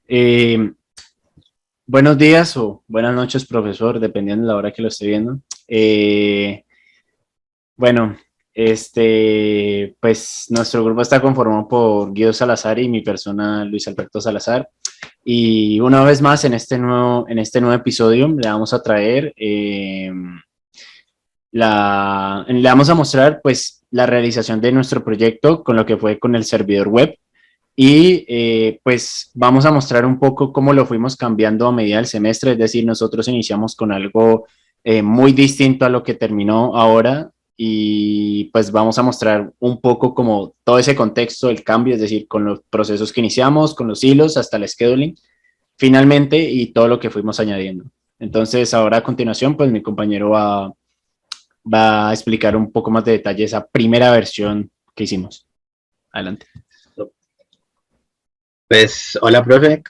Eh, Buenos días o buenas noches, profesor, dependiendo de la hora que lo esté viendo. Bueno, pues nuestro grupo está conformado por Guido Salazar y mi persona, Luis Alberto Salazar. Y una vez más, en este nuevo episodio, le vamos a traer, le vamos a mostrar, pues, la realización de nuestro proyecto con lo que fue con el servidor web y pues vamos a mostrar un poco cómo lo fuimos cambiando a medida del semestre, es decir, nosotros iniciamos con algo muy distinto a lo que terminó ahora y pues vamos a mostrar un poco como todo ese contexto del cambio, es decir, con los procesos que iniciamos, con los hilos hasta el scheduling, finalmente y todo lo que fuimos añadiendo. Entonces ahora a continuación pues mi compañero va a explicar un poco más de detalle esa primera versión que hicimos. Adelante. Pues hola, profe,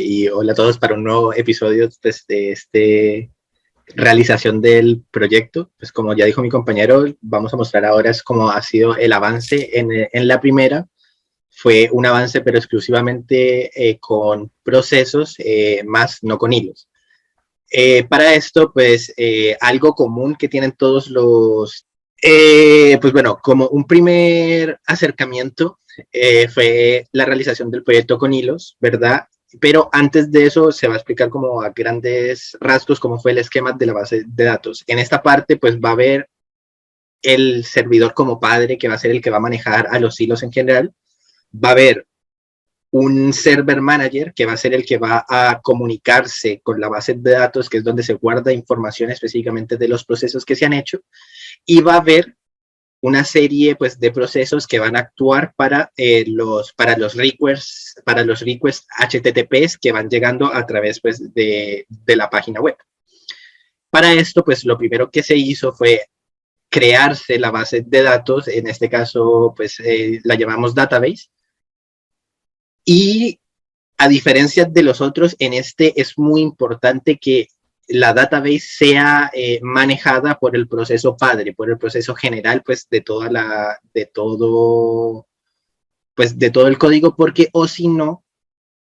y hola a todos para un nuevo episodio pues, de este realización del proyecto. Pues como ya dijo mi compañero, vamos a mostrar ahora es cómo ha sido el avance en la primera. Fue un avance pero exclusivamente con procesos, más no con hilos. Para esto, pues algo común que tienen todos los, pues bueno, como un primer acercamiento fue la realización del proyecto con hilos, ¿verdad? Pero antes de eso se va a explicar como a grandes rasgos cómo fue el esquema de la base de datos. En esta parte, pues va a haber el servidor como padre, que va a ser el que va a manejar a los hilos en general. Va a haber un server manager que va a ser el que va a comunicarse con la base de datos, que es donde se guarda información específicamente de los procesos que se han hecho, y va a haber una serie pues, de procesos que van a actuar para los requests HTTPs que van llegando a través pues, de la página web. Para esto, pues lo primero que se hizo fue crearse la base de datos, en este caso pues la llamamos database, y a diferencia de los otros, en este es muy importante que la database sea manejada por el proceso padre, por el proceso general, pues de todo el código, porque o si no,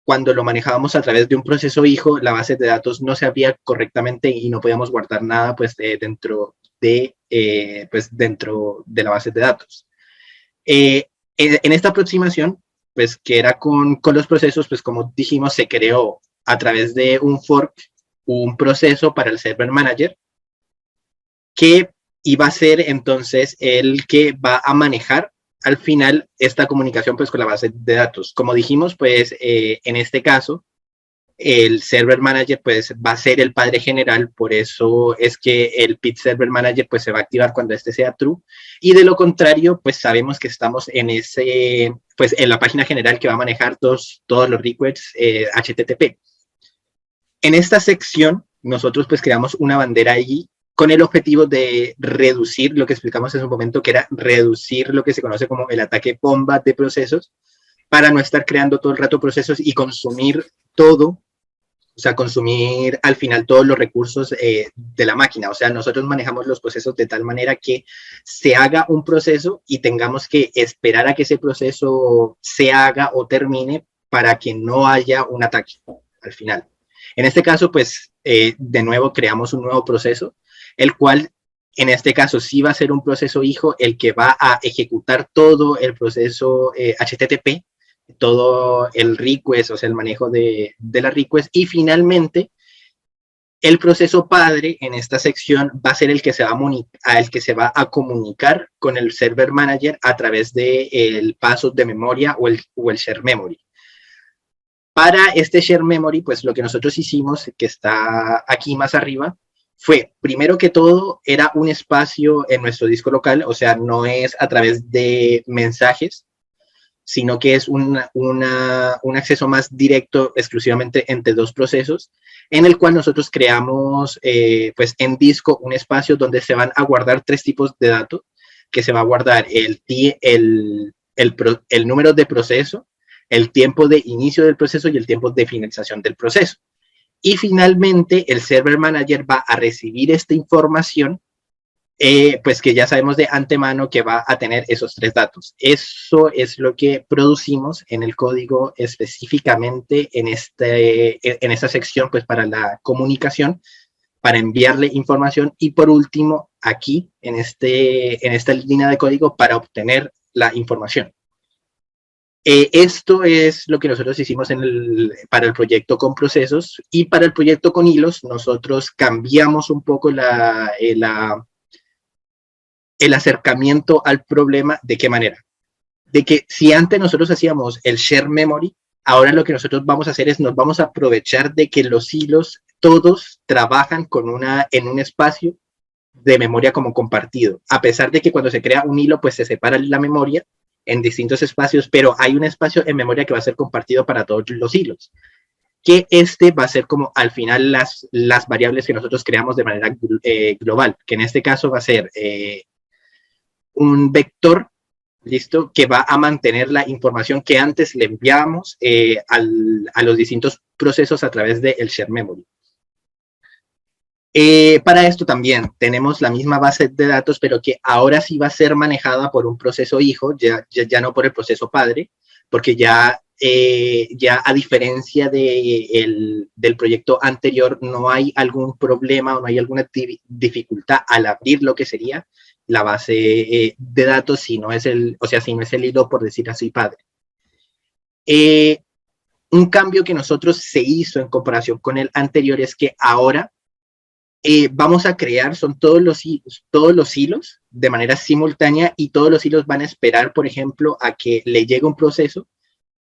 cuando lo manejábamos a través de un proceso hijo, la base de datos no se abría correctamente y no podíamos guardar nada pues dentro de la base de datos. En esta aproximación, pues que era con los procesos, pues como dijimos, se creó a través de un fork un proceso para el server manager que iba a ser entonces el que va a manejar al final esta comunicación pues con la base de datos. Como dijimos, pues en este caso, el server manager pues va a ser el padre general, por eso es que el pit server manager pues se va a activar cuando este sea true, y de lo contrario pues sabemos que estamos en la página general que va a manejar todos los requests HTTP. En esta sección nosotros pues creamos una bandera allí con el objetivo de reducir lo que explicamos en un momento, que era reducir lo que se conoce como el ataque bomba de procesos, para no estar creando todo el rato procesos y consumir todo, o sea, consumir al final todos los recursos de la máquina. O sea, nosotros manejamos los procesos de tal manera que se haga un proceso y tengamos que esperar a que ese proceso se haga o termine para que no haya un ataque al final. En este caso, pues, de nuevo creamos un nuevo proceso, el cual en este caso sí va a ser un proceso hijo el que va a ejecutar todo el proceso HTTP, todo el request, o sea, el manejo de la request, y finalmente el proceso padre en esta sección va a ser el que se va a comunicar con el server manager a través del paso de memoria o el share memory. Para este share memory, pues lo que nosotros hicimos, que está aquí más arriba, fue, primero que todo, era un espacio en nuestro disco local, o sea, no es a través de mensajes, sino que es un acceso más directo exclusivamente entre dos procesos, en el cual nosotros creamos pues en disco un espacio donde se van a guardar tres tipos de datos, que se va a guardar el número de proceso, el tiempo de inicio del proceso y el tiempo de finalización del proceso. Y finalmente el server manager va a recibir esta información pues que ya sabemos de antemano que va a tener esos tres datos. Eso es lo que producimos en el código específicamente en esta sección, pues para la comunicación, para enviarle información y por último aquí en esta línea de código para obtener la información. Esto es lo que nosotros hicimos para el proyecto con procesos y para el proyecto con hilos nosotros cambiamos un poco el acercamiento al problema. ¿De qué manera? De que si antes nosotros hacíamos el share memory, ahora lo que nosotros vamos a hacer es nos vamos a aprovechar de que los hilos todos trabajan en un espacio de memoria como compartido, a pesar de que cuando se crea un hilo pues se separa la memoria en distintos espacios, pero hay un espacio en memoria que va a ser compartido para todos los hilos, que este va a ser como al final las variables que nosotros creamos de manera global, que en este caso va a ser un vector, ¿listo? Que va a mantener la información que antes le enviábamos a los distintos procesos a través del share memory. Para esto también tenemos la misma base de datos, pero que ahora sí va a ser manejada por un proceso hijo, ya no por el proceso padre, porque ya a diferencia del proyecto anterior, no hay algún problema o no hay alguna dificultad al abrir lo que sería la base de datos, si no es si no es el hilo, por decir así, padre. Un cambio que nosotros se hizo en comparación con el anterior es que ahora vamos a crear, son todos los hilos de manera simultánea y todos los hilos van a esperar, por ejemplo, a que le llegue un proceso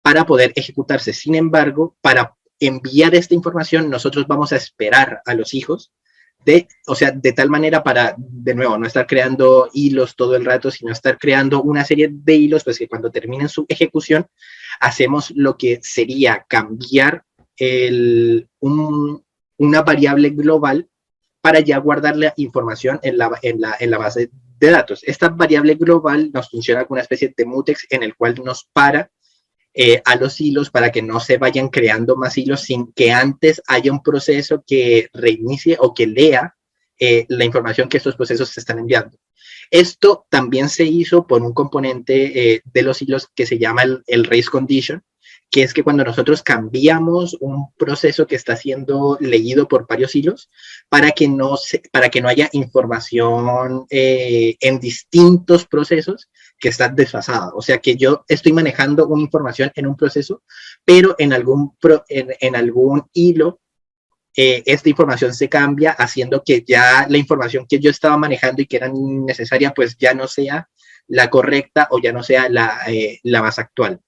para poder ejecutarse. Sin embargo, para enviar esta información, nosotros vamos a esperar a los hijos, de tal manera para, de nuevo, no estar creando hilos todo el rato, sino estar creando una serie de hilos, pues que cuando terminen su ejecución, hacemos lo que sería cambiar una variable global para ya guardar la información en la base de datos. Esta variable global nos funciona como una especie de mutex en el cual nos para a los hilos para que no se vayan creando más hilos sin que antes haya un proceso que reinicie o que lea la información que estos procesos se están enviando. Esto también se hizo por un componente de los hilos que se llama el race condition, que es que cuando nosotros cambiamos un proceso que está siendo leído por varios hilos, para que no haya información en distintos procesos que están desfasadas. O sea, que yo estoy manejando una información en un proceso, pero en algún hilo esta información se cambia, haciendo que ya la información que yo estaba manejando y que era necesaria, pues ya no sea la correcta o ya no sea la más actual.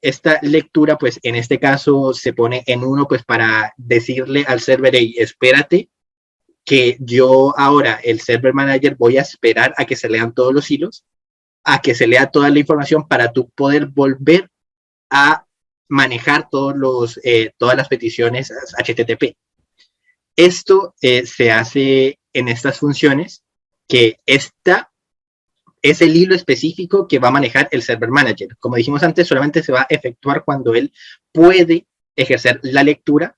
Esta lectura, pues en este caso se pone en uno, pues para decirle al server, hey, espérate, que yo ahora, el server manager, voy a esperar a que se lean todos los hilos, a que se lea toda la información para tú poder volver a manejar todas las peticiones HTTP. Esto se hace en estas funciones, que esta es el hilo específico que va a manejar el server manager. Como dijimos antes, solamente se va a efectuar cuando él puede ejercer la lectura,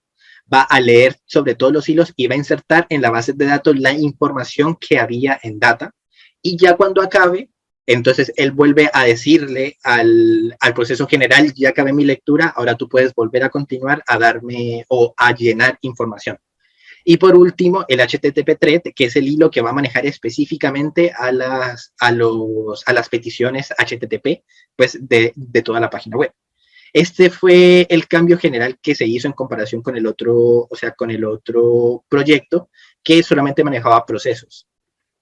va a leer sobre todos los hilos y va a insertar en la base de datos la información que había en data. Y ya cuando acabe, entonces él vuelve a decirle al proceso general, ya acabé mi lectura, ahora tú puedes volver a continuar a darme o a llenar información. Y por último, el HTTP thread, que es el hilo que va a manejar específicamente a las peticiones HTTP, pues de toda la página web. Este fue el cambio general que se hizo en comparación con el otro proyecto que solamente manejaba procesos.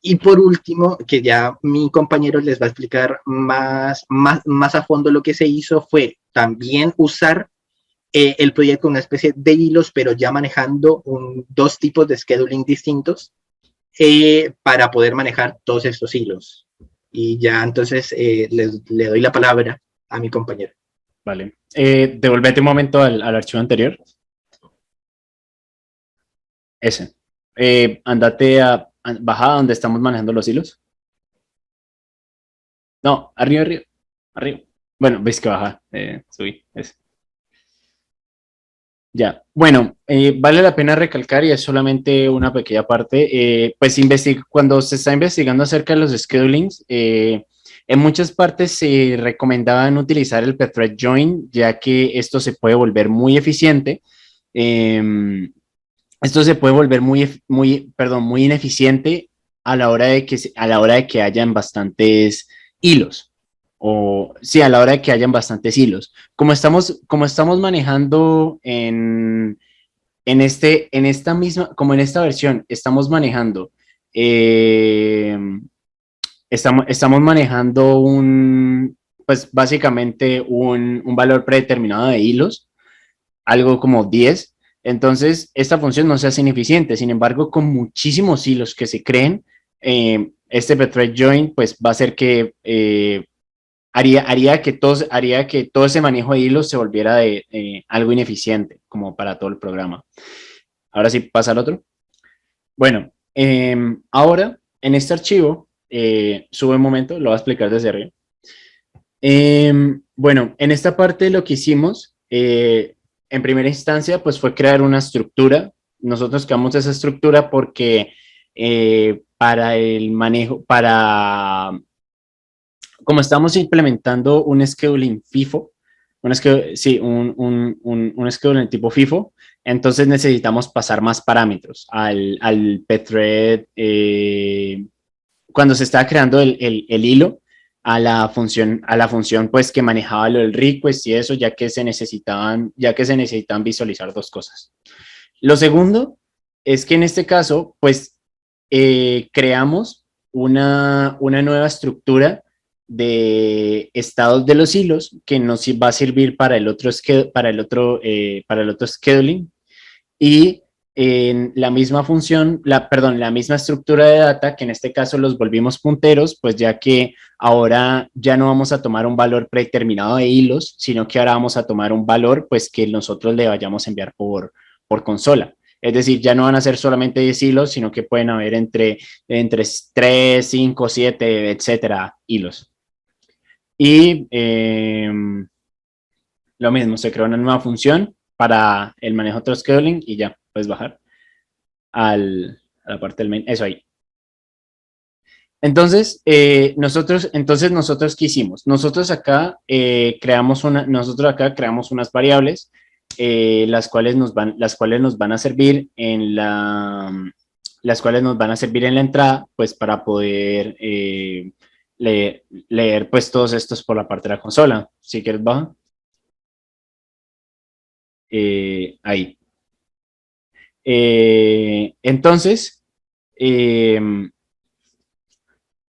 Y por último, que ya mi compañero les va a explicar más a fondo lo que se hizo, fue también usar el proyecto una especie de hilos, pero ya manejando dos tipos de scheduling distintos para poder manejar todos estos hilos. Y ya entonces le doy la palabra a mi compañero. Vale. Devolvete un momento al archivo anterior. Ese. Andate baja donde estamos manejando los hilos. No, arriba, arriba. Arriba. Bueno, veis que baja. Subí. Ese. Ya, bueno, vale la pena recalcar y es solamente una pequeña parte, pues cuando se está investigando acerca de los schedulings, en muchas partes se recomendaban utilizar el pthread join, ya que esto se puede volver muy eficiente. eh, Esto se puede volver muy ineficiente a la hora a la hora de que hayan bastantes hilos. O sí, a la hora de que hayan bastantes hilos. Como estamos manejando en esta misma, como en esta versión, estamos manejando, eh, estamos manejando pues básicamente un valor predeterminado de hilos, algo como 10. Entonces, esta función no se hace ineficiente. Sin embargo, con muchísimos hilos que se creen, este pthread join pues va a hacer que haría que todo ese manejo de hilos se volviera de algo ineficiente, como para todo el programa. Ahora sí, pasa al otro. Bueno, ahora en este archivo, sube un momento, lo voy a explicar desde arriba. Bueno, en esta parte lo que hicimos, en primera instancia, pues fue crear una estructura. Nosotros creamos esa estructura porque para el manejo, como estamos implementando un scheduling FIFO, sí, un scheduling tipo FIFO, entonces necesitamos pasar más parámetros al pthread. Cuando se estaba creando el hilo, a la función pues que manejaba lo del request y eso, ya que se necesitaban visualizar dos cosas. Lo segundo es que en este caso, pues creamos una nueva estructura de estados de los hilos que nos va a servir para para el otro scheduling, y en la misma función, perdón, la misma estructura de data, que en este caso los volvimos punteros, pues ya que ahora ya no vamos a tomar un valor predeterminado de hilos, sino que ahora vamos a tomar un valor pues que nosotros le vayamos a enviar por consola. Es decir, ya no van a ser solamente 10 hilos, sino que pueden haber entre 3, 5, 7, etcétera, hilos. Y lo mismo, se creó una nueva función para el manejo de scheduling y ya, puedes bajar a la parte del main, eso ahí. Entonces, nosotros, ¿qué hicimos? Nosotros acá creamos unas variables, las cuales nos van a servir las cuales nos van a servir en la entrada, pues para poder leer pues todos estos por la parte de la consola. Si quieres, baja. Ahí. Entonces, eh,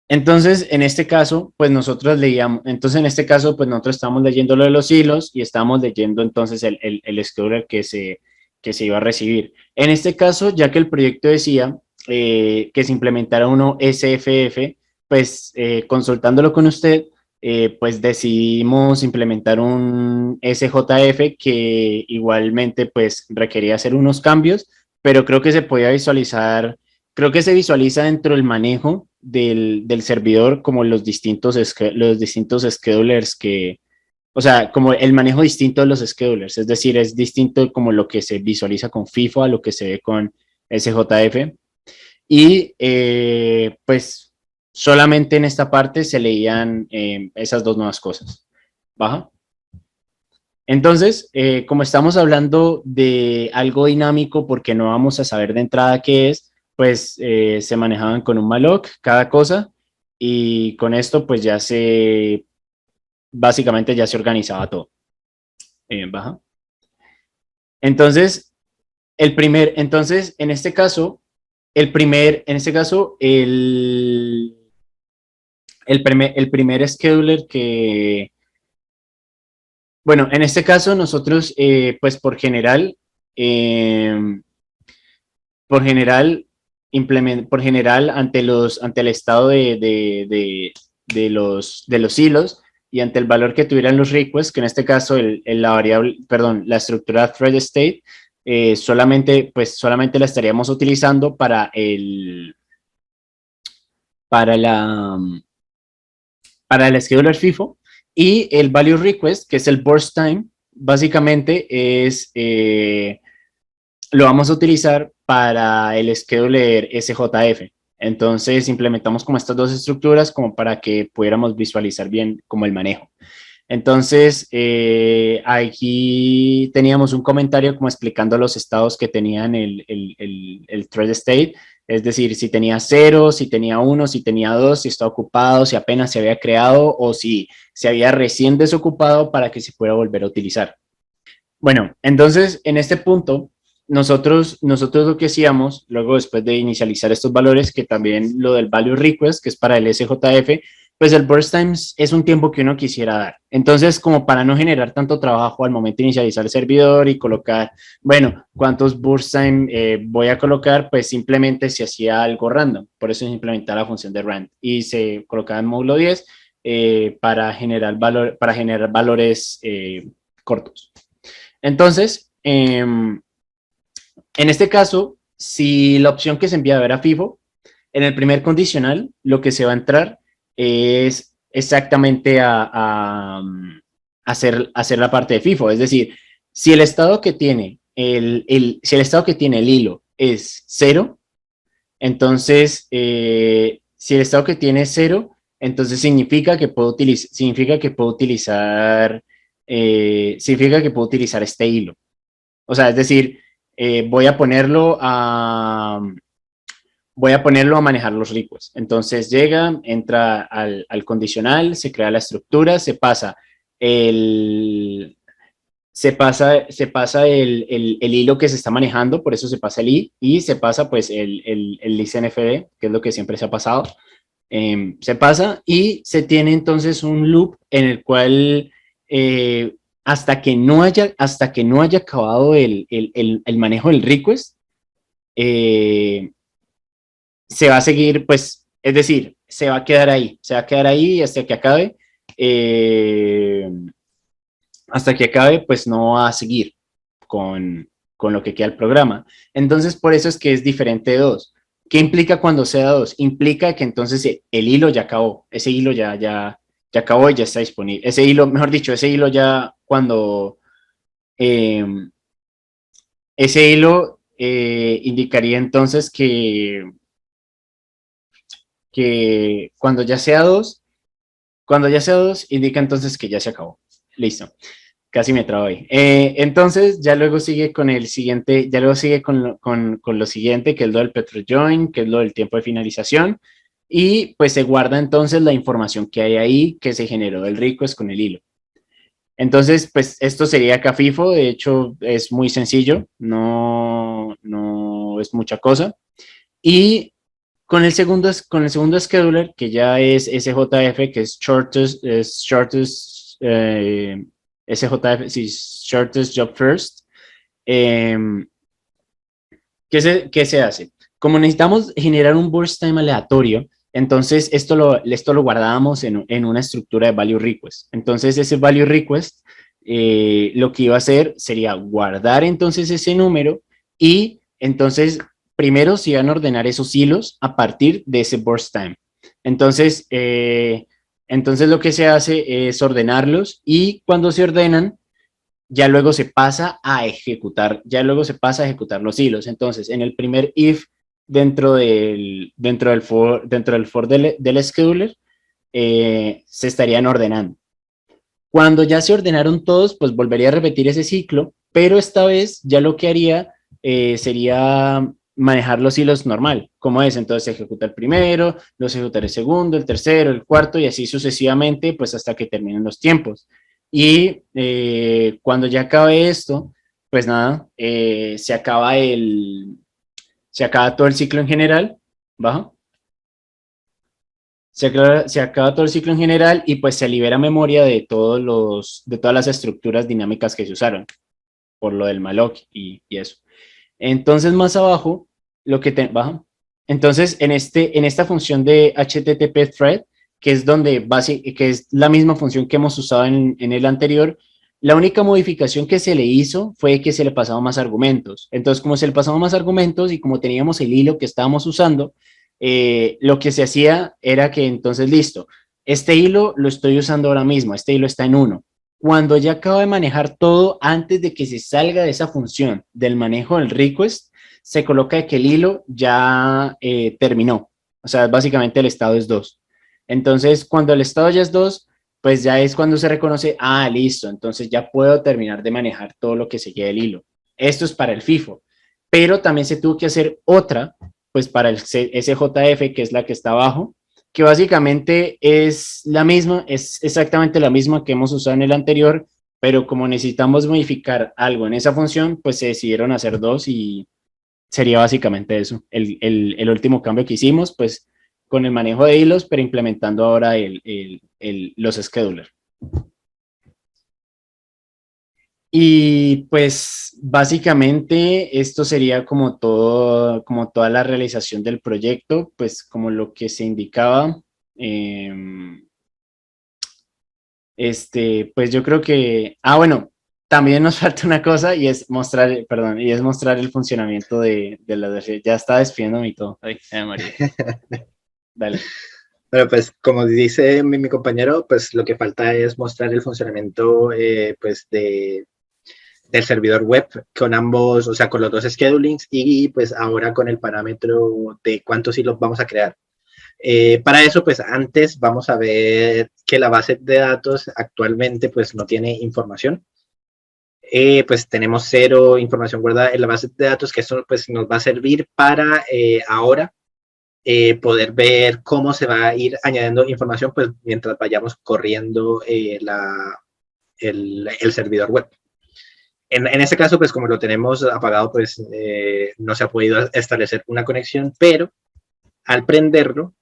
en este caso, pues nosotros leíamos, entonces en este caso, pues nosotros estamos leyendo lo de los hilos y estamos leyendo entonces el scheduler que se iba a recibir. En este caso, ya que el proyecto decía que se implementara uno SFF, pues consultándolo con usted, pues decidimos implementar un SJF que igualmente pues requería hacer unos cambios, pero creo que se podía visualizar. Creo que se visualiza dentro del manejo del servidor como los distintos schedulers o sea, como el manejo distinto de los schedulers, es decir, es distinto como lo que se visualiza con FIFO a lo que se ve con SJF. Y pues solamente en esta parte se leían esas dos nuevas cosas. Baja. Entonces, como estamos hablando de algo dinámico porque no vamos a saber de entrada qué es, pues se manejaban con un malloc cada cosa, y con esto pues básicamente ya se organizaba todo. Baja. Entonces, entonces en este caso, en este caso, el primer scheduler bueno, en este caso nosotros, pues eh, por general, por general ante el estado de los hilos y ante el valor que tuvieran los requests, que en este caso la variable, perdón, la estructura thread state, solamente la estaríamos utilizando para la, para el scheduler FIFO, y el value request, que es el burst time, básicamente es, lo vamos a utilizar para el scheduler SJF. Entonces implementamos como estas dos estructuras como para que pudiéramos visualizar bien como el manejo. Entonces, aquí teníamos un comentario como explicando los estados que tenían el thread state, es decir, si tenía 0, si tenía 1, si tenía 2, si está ocupado, si apenas se había creado o si se había recién desocupado para que se pueda volver a utilizar. Bueno, entonces en este punto, nosotros lo que hacíamos, luego después de inicializar estos valores, que también lo del value request, que es para el SJF, pues el burst times es un tiempo que uno quisiera dar. Entonces, como para no generar tanto trabajo al momento de inicializar el servidor y colocar, bueno, cuántos burst time voy a colocar, pues simplemente se hacía algo random. Por eso se implementaba la función de rand y se colocaba en módulo 10 para generar valores cortos. Entonces, en este caso, si la opción que se enviaba era FIFO, en el primer condicional lo que se va a entrar es exactamente a hacer la parte de FIFO. Es decir, si el estado que tiene si el estado que tiene el hilo es 0, entonces, si el estado que tiene es 0, entonces significa que puedo utilizar este hilo. O sea, es decir, voy a ponerlo a manejar los requests. Entonces llega, entra al condicional, se crea la estructura, se pasa el hilo que se está manejando, por eso se pasa el i, y se pasa pues el listenfd, que es lo que siempre se ha pasado. Se pasa y se tiene entonces un loop en el cual hasta que no haya acabado el manejo del request, se va a seguir, pues, es decir, se va a quedar ahí hasta que acabe. Hasta que acabe, pues no va a seguir con lo que queda el programa. Entonces, por eso es que es diferente de 2. ¿Qué implica cuando sea 2? Implica que entonces el hilo ya acabó, ese hilo ya acabó y ya está disponible. Ese hilo, mejor dicho, ese hilo ya cuando... ese hilo indicaría entonces que cuando ya sea 2, indica entonces que ya se acabó. Listo. Casi me trabo ahí. Entonces, ya luego sigue con el siguiente, ya luego sigue con lo siguiente, que es lo del Petro Join, que es lo del tiempo de finalización, y pues se guarda entonces la información que hay ahí, que se generó del request con el hilo. Entonces, pues esto sería CAFIFO, de hecho es muy sencillo, no es mucha cosa. Y con el segundo scheduler, que ya es SJF, que es SJF, sí, Shortest Job First. ¿Qué se hace? Como necesitamos generar un burst time aleatorio, entonces esto lo guardábamos en una estructura de value request. Entonces ese value request lo que iba a hacer sería guardar entonces ese número y entonces primero se iban a ordenar esos hilos a partir de ese burst time. Entonces lo que se hace es ordenarlos y cuando se ordenan, ya luego se pasa a ejecutar los hilos. Entonces, en el primer if dentro del for del scheduler, se estarían ordenando. Cuando ya se ordenaron todos, pues volvería a repetir ese ciclo, pero esta vez ya lo que haría sería manejar los hilos normal, como es, entonces ejecuta el primero, los ejecuta el segundo, el tercero, el cuarto y así sucesivamente, pues hasta que terminen los tiempos. Y cuando ya acabe esto, pues nada, se acaba todo el ciclo en general, ¿baja? Se acaba todo el ciclo en general y pues se libera memoria de todas las estructuras dinámicas que se usaron por lo del malloc y eso. Entonces más abajo, baja. Entonces en esta función de HTTP thread, que es que es la misma función que hemos usado en el anterior, la única modificación que se le hizo fue que se le pasaron más argumentos. Entonces, como se le pasaron más argumentos y como teníamos el hilo que estábamos usando, lo que se hacía era que entonces, listo, este hilo lo estoy usando ahora mismo, este hilo está en 1. Cuando ya acabo de manejar todo, antes de que se salga de esa función del manejo del request, se coloca que el hilo ya terminó. O sea, básicamente el estado es 2. Entonces, cuando el estado ya es 2, pues ya es cuando se reconoce, ah, listo, entonces ya puedo terminar de manejar todo lo que seguía del hilo. Esto es para el FIFO, pero también se tuvo que hacer otra, pues para el SJF, que es la que está abajo, que básicamente es la misma, es exactamente la misma que hemos usado en el anterior, pero como necesitamos modificar algo en esa función, pues se decidieron hacer dos y sería básicamente eso. El último cambio que hicimos, pues con el manejo de hilos, pero implementando ahora los schedulers. Y pues básicamente esto sería como todo, como toda la realización del proyecto, pues como lo que se indicaba. Eh, pues yo creo que, bueno, también nos falta una cosa y es mostrar, perdón, y es mostrar el funcionamiento de la DF. Ya está despidiéndome y todo. Ay, María. Dale. Bueno, pues como dice mi compañero, pues lo que falta es mostrar el funcionamiento pues del servidor web con ambos, o sea, con los dos schedulings y pues ahora con el parámetro de cuántos hilos vamos a crear. Para eso, pues antes vamos a ver que la base de datos actualmente pues no tiene información. Pues tenemos cero información guardada en la base de datos, que eso pues nos va a servir para ahora poder ver cómo se va a ir añadiendo información pues mientras vayamos corriendo el servidor web. En este caso, pues como lo tenemos apagado, pues no se ha podido establecer una conexión, pero al prenderlo,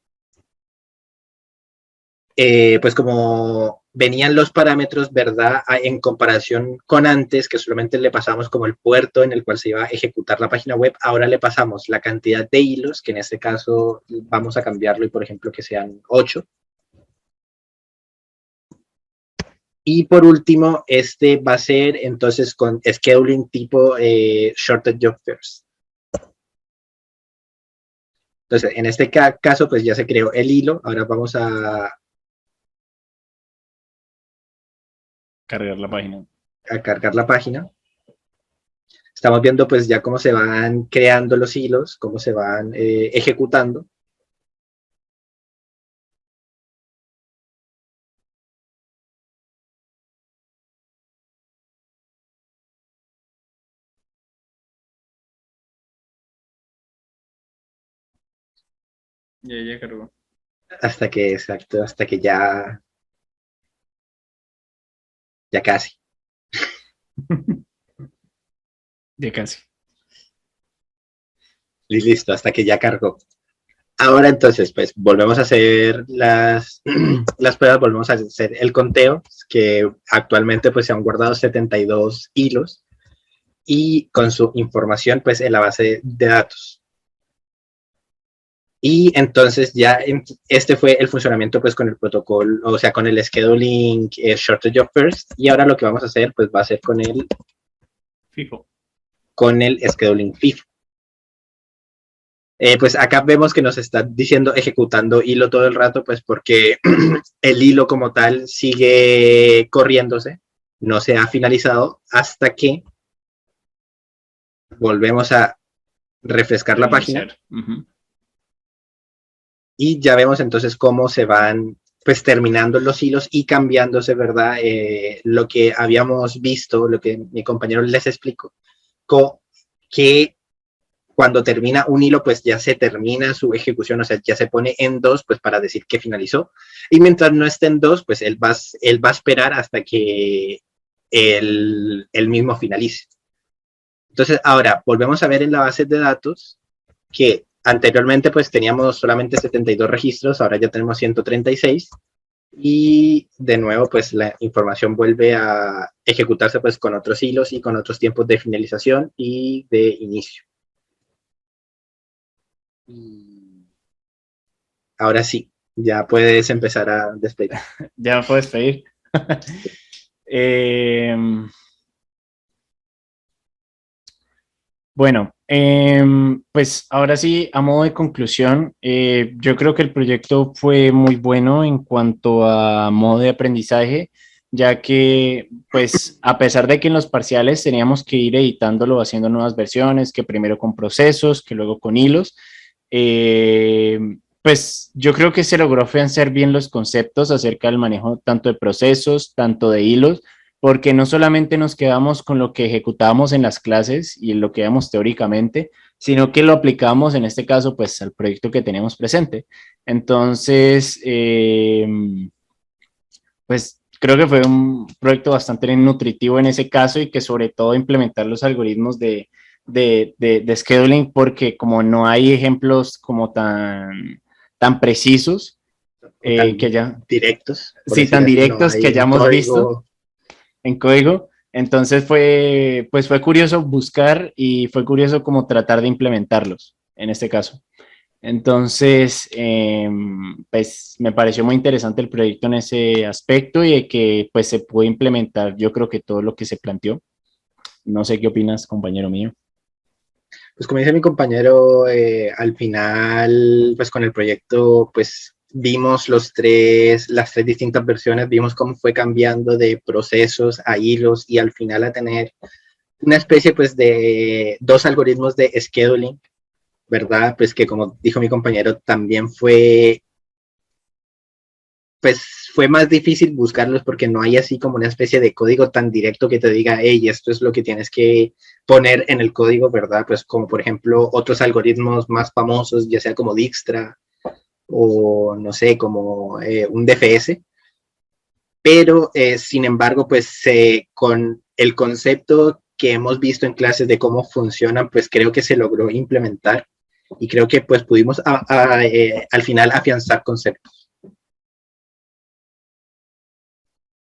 pues como venían los parámetros, ¿verdad? En comparación con antes, que solamente le pasamos como el puerto en el cual se iba a ejecutar la página web, ahora le pasamos la cantidad de hilos, que en este caso vamos a cambiarlo y, por ejemplo, que sean 8. Y por último, este va a ser entonces con scheduling tipo shorted job first. Entonces, en este caso, pues ya se creó el hilo. Ahora vamos a Cargar la página. cargar la página. Estamos viendo pues ya cómo se van creando los hilos, cómo se van ejecutando. Ya cargó. Hasta que, exacto, hasta que ya casi. Ya casi. Y listo, hasta que ya cargó. Ahora entonces, pues volvemos a hacer las pruebas, volvemos a hacer el conteo, que actualmente pues se han guardado 72 hilos y con su información pues en la base de datos. Y entonces ya este fue el funcionamiento pues con el protocolo, o sea, con el scheduling shortage of first. Y ahora lo que vamos a hacer pues va a ser con el FIFO. Con el scheduling FIFO. Pues acá vemos que nos está diciendo ejecutando hilo todo el rato, pues porque el hilo como tal sigue corriéndose, no se ha finalizado hasta que volvemos a refrescar la página. Y ya vemos entonces cómo se van pues terminando los hilos y cambiándose, ¿verdad? Lo que habíamos visto, lo que mi compañero les explicó, que cuando termina un hilo, pues ya se termina su ejecución, o sea, ya se pone en 2, pues para decir que finalizó. Y mientras no esté en 2, pues él va a esperar hasta que él mismo finalice. Entonces, ahora volvemos a ver en la base de datos que anteriormente pues teníamos solamente 72 registros, ahora ya tenemos 136 y de nuevo pues la información vuelve a ejecutarse pues con otros hilos y con otros tiempos de finalización y de inicio. Ahora sí, ya puedes empezar a despedir. Ya puedes pedir. Bueno, pues ahora sí, a modo de conclusión, yo creo que el proyecto fue muy bueno en cuanto a modo de aprendizaje. ya que pues a pesar de que en los parciales teníamos que ir editándolo, haciendo nuevas versiones, que primero con procesos, que luego con hilos, eh, pues yo creo que se logró afianzar bien los conceptos acerca del manejo tanto de procesos, tanto de hilos, porque no solamente nos quedamos con lo que ejecutábamos en las clases y en lo que vemos teóricamente, sino que lo aplicamos en este caso pues al proyecto que tenemos presente. Entonces, pues creo que fue un proyecto bastante nutritivo en ese caso y que sobre todo implementar los algoritmos de scheduling, porque como no hay ejemplos como tan precisos, O tan que ya, directos, por sí, decir tan así, no directos hay que un hayamos visto código. en código. Entonces pues fue curioso buscar y fue curioso como tratar de implementarlos en este caso. Entonces, pues me pareció muy interesante el proyecto en ese aspecto y de que pues se pudo implementar, yo creo que todo lo que se planteó. No sé qué opinas, compañero mío. Pues como dice mi compañero, al final, pues con el proyecto, pues vimos las tres distintas versiones, vimos cómo fue cambiando de procesos a hilos y al final a tener una especie pues de dos algoritmos de scheduling, ¿verdad? Pues que como dijo mi compañero, también fue más difícil buscarlos porque no hay así como una especie de código tan directo que te diga, hey, esto es lo que tienes que poner en el código, ¿verdad? Pues como por ejemplo otros algoritmos más famosos, ya sea como Dijkstra o no sé, como un DFS, pero sin embargo, pues con el concepto que hemos visto en clases de cómo funcionan, pues creo que se logró implementar y creo que pues pudimos al final afianzar conceptos.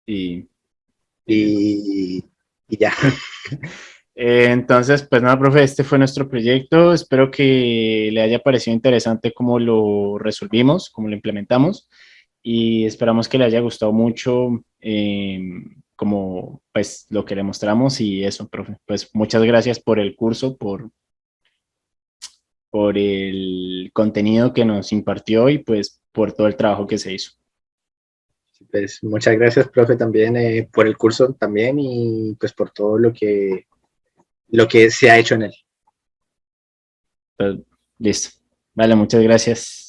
Y, y Y, y ya. entonces, pues nada, profe, este fue nuestro proyecto. Espero que le haya parecido interesante cómo lo resolvimos, cómo lo implementamos y esperamos que le haya gustado mucho como pues lo que le mostramos y eso, profe. Pues muchas gracias por el curso, por el contenido que nos impartió y pues por todo el trabajo que se hizo. Pues muchas gracias, profe, también por el curso también y pues por todo lo que se ha hecho en él. Pues, listo. Vale, muchas gracias.